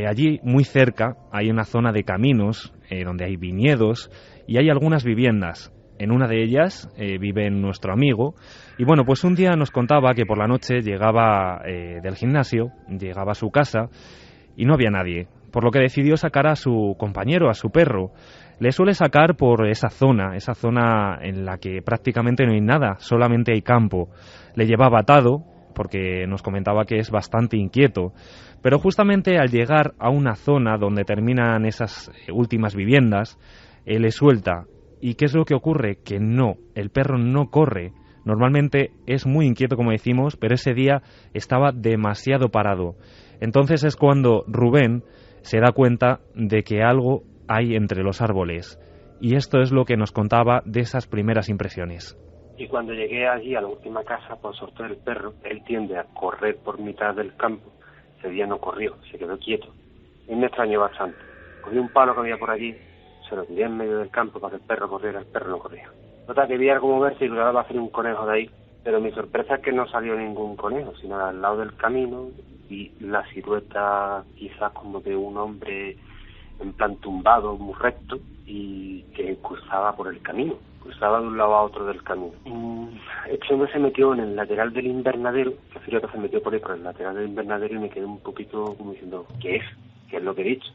H: allí muy cerca hay una zona de caminos donde hay viñedos y hay algunas viviendas. En una de ellas vive nuestro amigo, y bueno, pues un día nos contaba que por la noche llegaba del gimnasio, llegaba a su casa y no había nadie, por lo que decidió sacar a su compañero, a su perro. Le suele sacar por esa zona en la que prácticamente no hay nada, solamente hay campo. Le llevaba atado, porque nos comentaba que es bastante inquieto, pero justamente al llegar a una zona donde terminan esas últimas viviendas, le suelta. ¿Y qué es lo que ocurre? Que no, el perro no corre. Normalmente es muy inquieto, como decimos, pero ese día estaba demasiado parado. Entonces es cuando Rubén se da cuenta de que algo hay entre los árboles, y esto es lo que nos contaba de esas primeras impresiones.
I: Y cuando llegué allí a la última casa por soltar el perro, él tiende a correr por mitad del campo. Ese día no corrió, se quedó quieto. Y me extrañó bastante. Cogí un palo que había por allí, se lo tiré en medio del campo para que el perro corriera. El perro no corría. Nota que vi algo moverse y lograba hacer un conejo de ahí, pero mi sorpresa es que no salió ningún conejo, sino al lado del camino, y la silueta quizás como de un hombre en plan tumbado, muy recto, y que cruzaba por el camino. Cruzaba de un lado a otro del camino. Este hombre se metió en el lateral del invernadero, que se metió por ahí, por el lateral del invernadero, y me quedé un poquito como diciendo, ¿qué es? ¿Qué es lo que he dicho?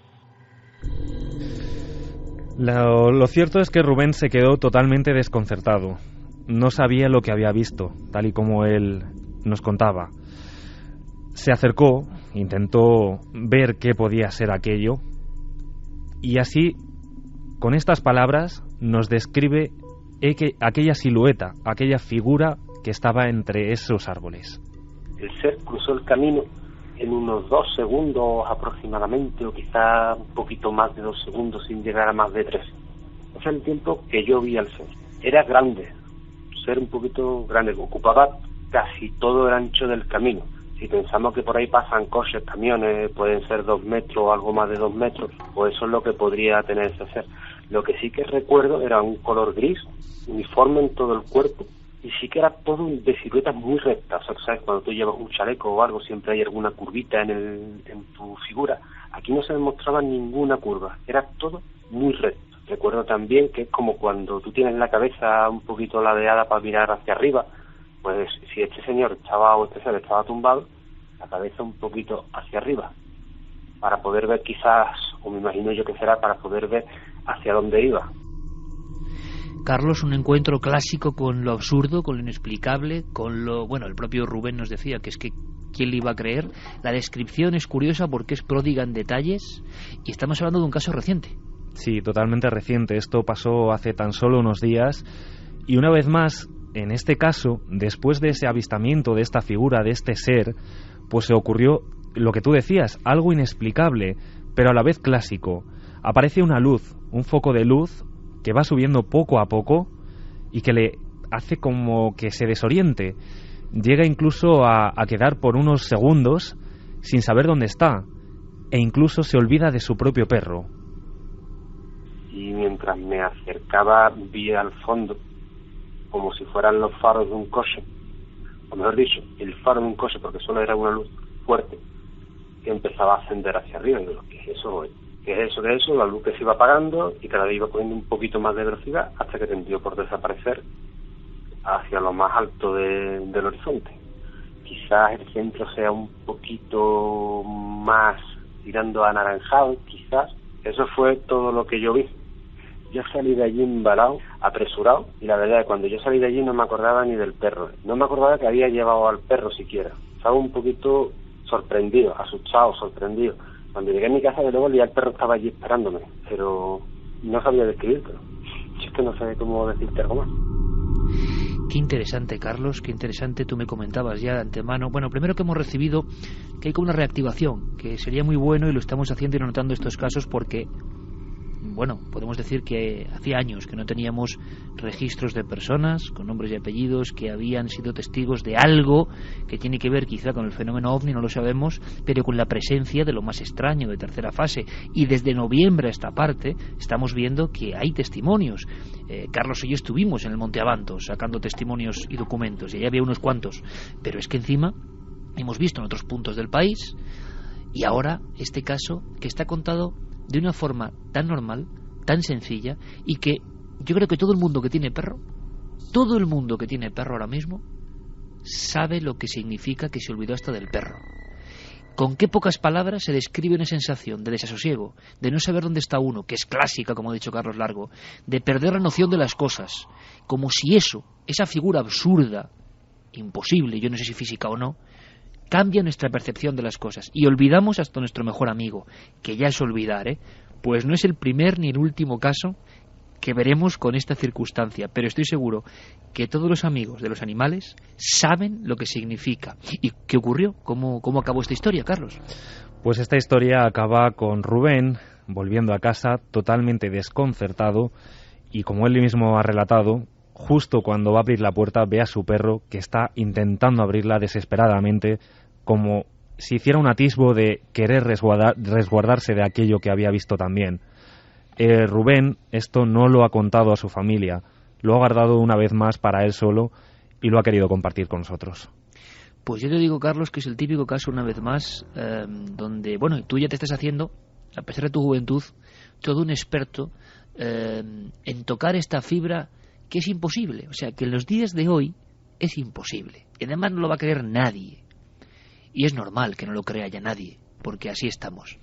H: Lo cierto es que Rubén se quedó totalmente desconcertado. No sabía lo que había visto, tal y como él nos contaba. Se acercó, intentó ver qué podía ser aquello, y así, con estas palabras, nos describe aquella silueta, aquella figura que estaba entre esos árboles.
I: El ser cruzó el camino en unos 2 segundos aproximadamente, o quizá un poquito más de 2 segundos, sin llegar a más de 3. Ese es el tiempo que yo vi al ser. Era grande, ser un poquito grande, ocupaba casi todo el ancho del camino. Si pensamos que por ahí pasan coches, camiones, pueden ser 2 metros o algo más de 2 metros, pues eso es lo que podría tener ese ser. Lo que sí que recuerdo era un color gris, uniforme en todo el cuerpo, y sí que era todo de siluetas muy rectas. O sea, ¿sabes? Cuando tú llevas un chaleco o algo, siempre hay alguna curvita en tu figura. Aquí no se demostraba ninguna curva, era todo muy recto. Recuerdo también que es como cuando tú tienes la cabeza un poquito ladeada para mirar hacia arriba, pues si este señor o este ser estaba tumbado, la cabeza un poquito hacia arriba, para poder ver quizás, o me imagino yo que será, para poder ver hacia dónde iba.
B: Carlos, un encuentro clásico con lo absurdo, con lo inexplicable, con lo... Bueno, el propio Rubén nos decía que es que ¿quién le iba a creer? La descripción es curiosa porque es pródiga en detalles, y estamos hablando de un caso reciente.
H: Sí, totalmente reciente. Esto pasó hace tan solo unos días, y una vez más, en este caso, después de ese avistamiento de esta figura, de este ser, pues se ocurrió lo que tú decías, algo inexplicable, pero a la vez clásico. Aparece una luz, un foco de luz que va subiendo poco a poco y que le hace como que se desoriente. Llega incluso a quedar por unos segundos sin saber dónde está, e incluso se olvida de su propio perro.
I: Y mientras me acercaba vi al fondo como si fueran los faros de un coche, o mejor dicho, el faro de un coche, porque solo era una luz fuerte que empezaba a ascender hacia arriba. Y digo, ¿qué es eso? ¿Qué es eso? ¿Qué es eso? La luz que se iba apagando y cada vez iba cogiendo un poquito más de velocidad hasta que tendió por desaparecer hacia lo más alto del horizonte. Quizás el centro sea un poquito más tirando a anaranjado, quizás, Eso fue todo lo que yo vi. Yo salí de allí embalado, apresurado, y la verdad es que cuando yo salí de allí no me acordaba ni del perro. No me acordaba que había llevado al perro siquiera. Estaba un poquito sorprendido, asustado, sorprendido. Cuando llegué a mi casa, de luego ya el perro estaba allí esperándome, pero no sabía describírtelo. Yo es que no sé cómo decirte algo más.
B: Qué interesante, Carlos, qué interesante. Tú me comentabas ya de antemano. Bueno, primero que hemos recibido que hay como una reactivación, que sería muy bueno, y lo estamos haciendo y notando estos casos porque, bueno, podemos decir que hacía años que no teníamos registros de personas con nombres y apellidos que habían sido testigos de algo que tiene que ver quizá con el fenómeno OVNI, no lo sabemos, pero con la presencia de lo más extraño de tercera fase. Y desde noviembre a esta parte estamos viendo que hay testimonios. Carlos y yo estuvimos en el Monte Abanto sacando testimonios y documentos, y allá había unos cuantos, pero es que encima hemos visto en otros puntos del país, y ahora este caso que está contado de una forma tan normal, tan sencilla, y que yo creo que todo el mundo que tiene perro ahora mismo, sabe lo que significa que se olvidó hasta del perro. Con qué pocas palabras se describe una sensación de desasosiego, de no saber dónde está uno, que es clásica, como ha dicho Carlos Largo, de perder la noción de las cosas, como si esa figura absurda, imposible, yo no sé si física o no, cambia nuestra percepción de las cosas y olvidamos hasta nuestro mejor amigo, que ya es olvidar, pues no es el primer ni el último caso que veremos con esta circunstancia, pero estoy seguro que todos los amigos de los animales saben lo que significa. ¿Y qué ocurrió? ¿Cómo acabó esta historia, Carlos?
H: Pues esta historia acaba con Rubén volviendo a casa totalmente desconcertado y, como él mismo ha relatado, justo cuando va a abrir la puerta ve a su perro que está intentando abrirla desesperadamente, como si hiciera un atisbo de querer resguardarse de aquello que había visto también. Rubén esto no lo ha contado a su familia, lo ha guardado una vez más para él solo y lo ha querido compartir con nosotros.
B: Pues yo te digo, Carlos, que es el típico caso, una vez más, donde, bueno, tú ya te estás haciendo, a pesar de tu juventud, todo un experto en tocar esta fibra que es imposible. O sea, que en los días de hoy es imposible. Y además no lo va a creer nadie. Y es normal que no lo crea ya nadie, porque así estamos.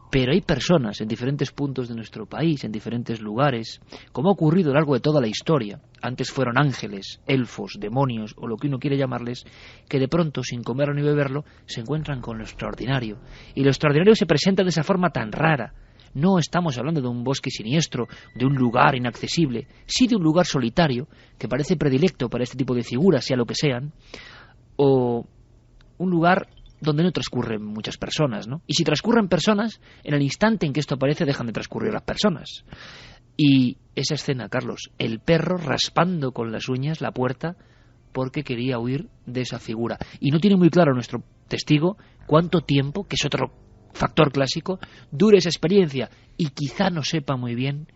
B: Pero hay personas en diferentes puntos de nuestro país, en diferentes lugares, como ha ocurrido a lo largo de toda la historia. Antes fueron ángeles, elfos, demonios, o lo que uno quiere llamarles, que de pronto, sin comerlo ni beberlo, se encuentran con lo extraordinario. Y lo extraordinario se presenta de esa forma tan rara. No estamos hablando de un bosque siniestro, de un lugar inaccesible, sí de un lugar solitario, que parece predilecto para este tipo de figuras, sea lo que sean, o un lugar donde no transcurren muchas personas, ¿no? Y si transcurren personas, en el instante en que esto aparece dejan de transcurrir las personas. Y esa escena, Carlos, el perro raspando con las uñas la puerta porque quería huir de esa figura. Y no tiene muy claro nuestro testigo cuánto tiempo, que es otro factor clásico, dure esa experiencia, y quizá no sepa muy bien,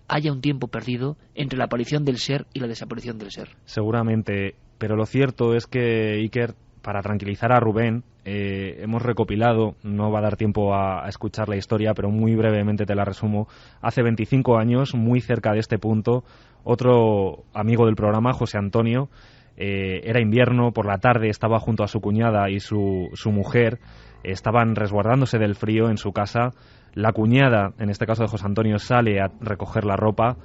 B: haya un tiempo perdido entre la aparición del ser y la desaparición del ser.
H: Seguramente, pero lo cierto es que, Iker, para tranquilizar a Rubén, hemos recopilado, no va a dar tiempo a escuchar la historia, pero muy brevemente te la resumo. Hace 25 años, muy cerca de este punto, otro amigo del programa, José Antonio, era invierno, por la tarde estaba junto a su cuñada y su mujer, estaban resguardándose del frío en su casa. La cuñada, en este caso de José Antonio, sale a recoger la ropa,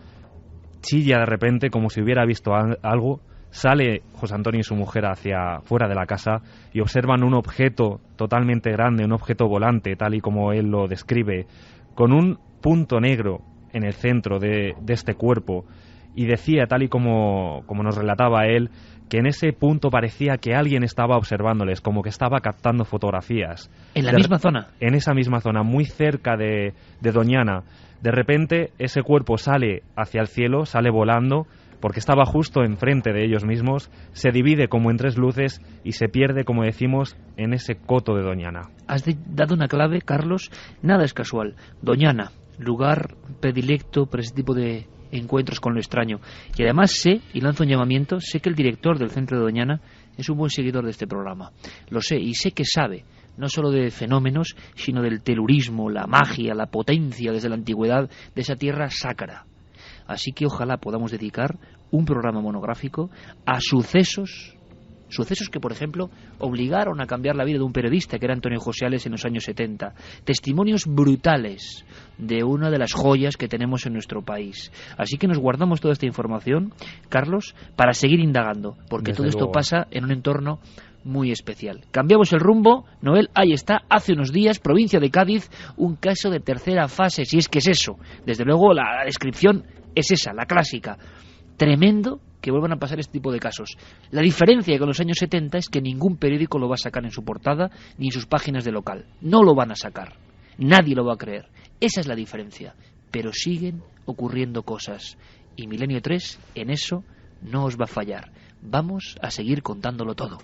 H: chilla de repente como si hubiera visto algo. Sale José Antonio y su mujer hacia fuera de la casa y observan un objeto totalmente grande, un objeto volante, tal y como él lo describe, con un punto negro en el centro de este cuerpo. Y decía, tal y como nos relataba él, que en ese punto parecía que alguien estaba observándoles, como que estaba captando fotografías.
B: ¿En la misma zona?
H: En esa misma zona, muy cerca de Doñana. De repente ese cuerpo sale hacia el cielo, sale volando, porque estaba justo enfrente de ellos mismos, se divide como en tres luces y se pierde, como decimos, en ese coto de Doñana.
B: Has dado una clave, Carlos, nada es casual. Doñana, lugar predilecto para ese tipo de encuentros con lo extraño. Y además sé, y lanzo un llamamiento, sé que el director del centro de Doñana es un buen seguidor de este programa. Lo sé, y sé que sabe, no solo de fenómenos, sino del telurismo, la magia, la potencia desde la antigüedad de esa tierra sacra. Así que ojalá podamos dedicar un programa monográfico a sucesos Sucesos que, por ejemplo, obligaron a cambiar la vida de un periodista que era Antonio José en los años 70. Testimonios brutales de una de las joyas que tenemos en nuestro país. Así que nos guardamos toda esta información, Carlos, para seguir indagando, porque todo esto pasa en un entorno muy especial. Cambiamos el rumbo, Noel, ahí está, hace unos días, provincia de Cádiz, un caso de tercera fase, si es que es eso. Desde luego la descripción es esa, la clásica. Tremendo que vuelvan a pasar este tipo de casos. La diferencia con los años 70 es que ningún periódico lo va a sacar en su portada ni en sus páginas de local. No lo van a sacar. Nadie lo va a creer. Esa es la diferencia. Pero siguen ocurriendo cosas. Y Milenio 3 en eso no os va a fallar. Vamos a seguir contándolo todo.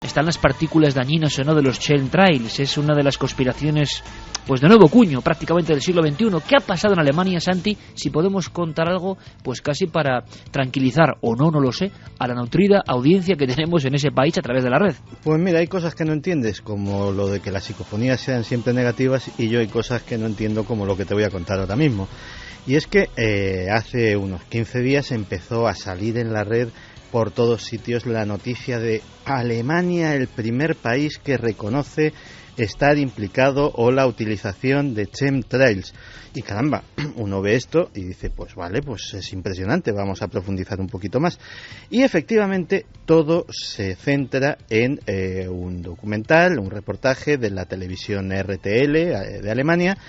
B: Están las partículas dañinas o no de los chemtrails. Es una de las conspiraciones, pues de nuevo cuño, prácticamente del siglo XXI. ¿Qué ha pasado en Alemania, Santi? Si podemos contar algo, pues casi para tranquilizar, o no, no lo sé, a la nutrida audiencia que tenemos en ese país a través de la red.
C: Pues mira, hay cosas que no entiendes, como lo de que las psicofonías sean siempre negativas, y yo hay cosas que no entiendo, como lo que te voy a contar ahora mismo. Y es que hace unos 15 días empezó a salir en la red por todos sitios la noticia de Alemania, el primer país que reconoce estar implicado o la utilización de chemtrails. Y caramba, uno ve esto y dice, pues vale, pues es impresionante, vamos a profundizar un poquito más. Y efectivamente todo se centra en un documental, un reportaje de la televisión RTL de Alemania,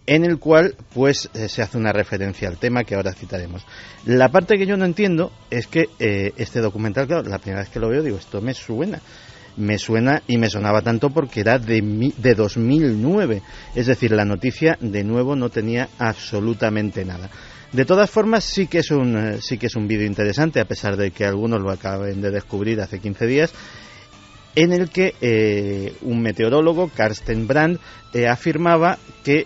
C: en el cual pues se hace una referencia al tema que ahora citaremos. La parte que yo no entiendo es que este documental, claro, la primera vez que lo veo digo, esto me suena y me sonaba tanto porque era de 2009, es decir, la noticia de nuevo no tenía absolutamente nada. De todas formas sí que es un vídeo interesante, a pesar de que algunos lo acaben de descubrir hace 15 días, en el que un meteorólogo, Carsten Brandt, afirmaba que,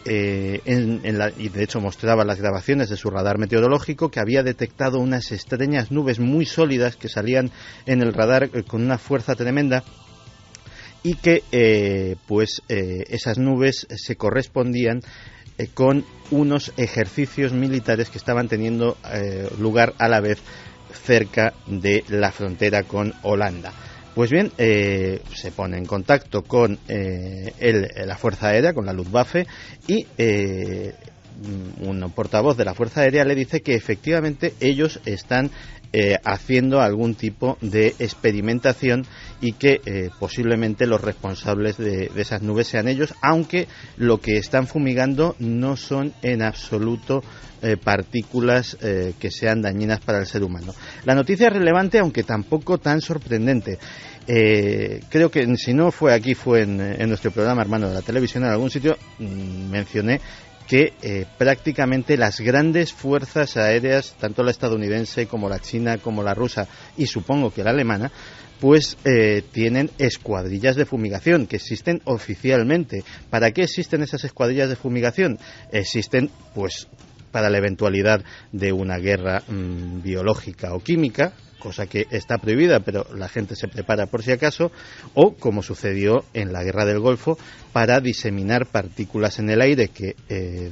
C: y de hecho mostraba las grabaciones de su radar meteorológico, que había detectado unas extrañas nubes muy sólidas que salían en el radar con una fuerza tremenda, y que esas nubes se correspondían con unos ejercicios militares que estaban teniendo lugar a la vez cerca de la frontera con Holanda. Pues bien, se pone en contacto con la Fuerza Aérea, con la Luftwaffe, y un portavoz de la Fuerza Aérea le dice que efectivamente ellos están haciendo algún tipo de experimentación y que posiblemente los responsables de esas nubes sean ellos, aunque lo que están fumigando no son en absoluto partículas que sean dañinas para el ser humano. La noticia es relevante, aunque tampoco tan sorprendente. Creo que si no fue aquí, fue en nuestro programa hermano de la televisión, en algún sitio mencioné que prácticamente las grandes fuerzas aéreas, tanto la estadounidense como la china, como la rusa y supongo que la alemana, pues tienen escuadrillas de fumigación que existen oficialmente. ¿Para qué existen esas escuadrillas de fumigación? Existen pues para la eventualidad de una guerra biológica o química, cosa que está prohibida, pero la gente se prepara por si acaso, o como sucedió en la Guerra del Golfo, para diseminar partículas en el aire que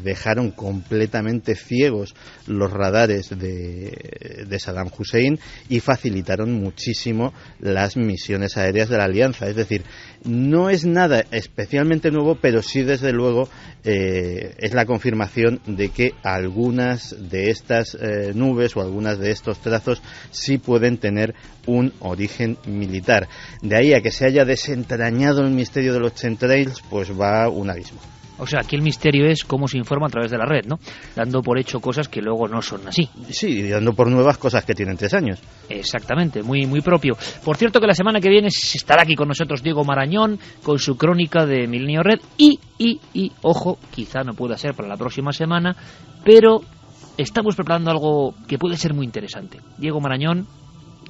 C: dejaron completamente ciegos los radares de Saddam Hussein y facilitaron muchísimo las misiones aéreas de la Alianza. Es decir, no es nada especialmente nuevo, pero sí desde luego es la confirmación de que algunas de estas nubes o algunas de estos trazos sí pueden tener un origen militar. De ahí a que se haya desentrañado el misterio de los chemtrails, pues va un abismo.
B: O sea, aquí el misterio es cómo se informa a través de la red, ¿no? Dando por hecho cosas que luego no son así.
C: Sí, dando por nuevas cosas que tienen 3 años.
B: Exactamente, muy propio. Por cierto que la semana que viene estará aquí con nosotros Diego Marañón con su crónica de Milenio Red y ojo, quizá no pueda ser para la próxima semana, pero estamos preparando algo que puede ser muy interesante. Diego Marañón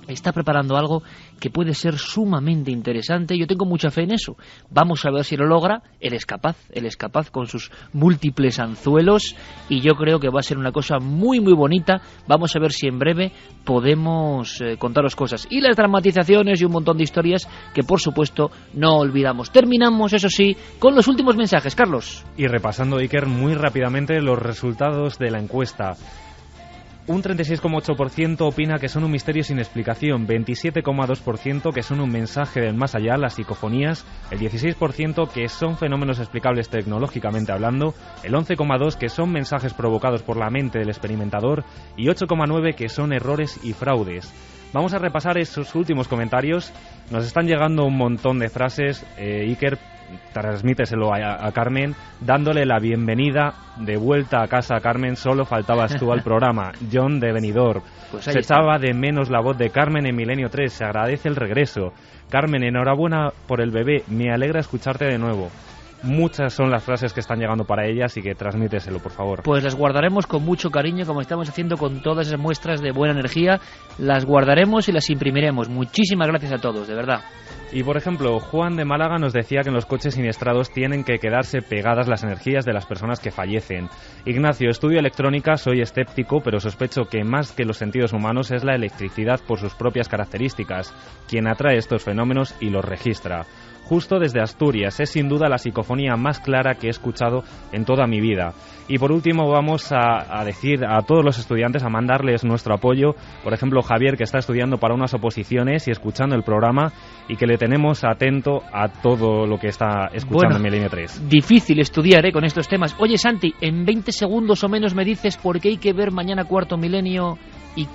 B: está preparando algo que puede ser sumamente interesante. Yo tengo mucha fe en eso. Vamos a ver si lo logra. Él es capaz con sus múltiples anzuelos, y yo creo que va a ser una cosa muy bonita. Vamos a ver si en breve podemos contaros cosas y las dramatizaciones y un montón de historias que por supuesto no olvidamos. Terminamos, eso sí, con los últimos mensajes, Carlos.
H: Y repasando, Iker, muy rápidamente los resultados de la encuesta. Un 36,8% opina que son un misterio sin explicación, 27,2% que son un mensaje del más allá, las psicofonías, el 16% que son fenómenos explicables tecnológicamente hablando, el 11,2% que son mensajes provocados por la mente del experimentador y 8,9% que son errores y fraudes. Vamos a repasar esos últimos comentarios. Nos están llegando un montón de frases. Iker, transmíteselo a Carmen, dándole la bienvenida de vuelta a casa a Carmen. Solo faltabas tú al programa. John de Benidorm.
B: Pues
H: se echaba de menos la voz de Carmen en Milenio 3. Se agradece el regreso. Carmen, enhorabuena por el bebé. Me alegra escucharte de nuevo. Muchas son las frases que están llegando para ella, así que transmíteselo, por favor.
B: Pues las guardaremos con mucho cariño, como estamos haciendo con todas esas muestras de buena energía. Las guardaremos y las imprimiremos. Muchísimas gracias a todos, de verdad.
H: Y por ejemplo, Juan de Málaga nos decía que en los coches siniestrados tienen que quedarse pegadas las energías de las personas que fallecen. Ignacio, estudio electrónica, soy escéptico, pero sospecho que más que los sentidos humanos es la electricidad por sus propias características quien atrae estos fenómenos y los registra. Justo desde Asturias, es sin duda la psicofonía más clara que he escuchado en toda mi vida. Y por último vamos a decir a todos los estudiantes, a mandarles nuestro apoyo. Por ejemplo, Javier, que está estudiando para unas oposiciones y escuchando el programa, y que le tenemos atento a todo lo que está escuchando en Milenio 3.
B: Difícil estudiar con estos temas. Oye, Santi, en 20 segundos o menos me dices por qué hay que ver mañana Cuarto Milenio y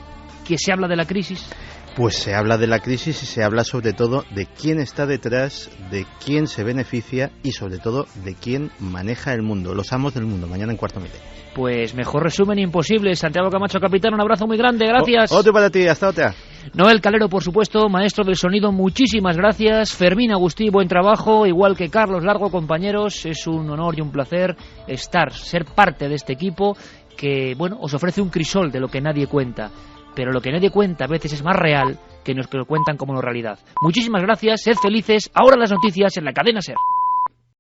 B: que se habla de la crisis.
C: Pues se habla de la crisis y se habla sobre todo de quién está detrás, de quién se beneficia y sobre todo de quién maneja el mundo, los amos del mundo, mañana en Cuarto Milenio.
B: Pues mejor resumen imposible. Santiago Camacho, capitán, un abrazo muy grande, gracias.
C: Otro para ti, hasta otra.
B: Noel Calero, por supuesto, maestro del sonido, muchísimas gracias. Fermín Agustí, buen trabajo, igual que Carlos Largo, compañeros. Es un honor y un placer ser parte de este equipo que, bueno, os ofrece un crisol de lo que nadie cuenta. Pero lo que nadie cuenta a veces es más real que nos lo cuentan como realidad. Muchísimas gracias, sed felices. Ahora las noticias en la cadena SER.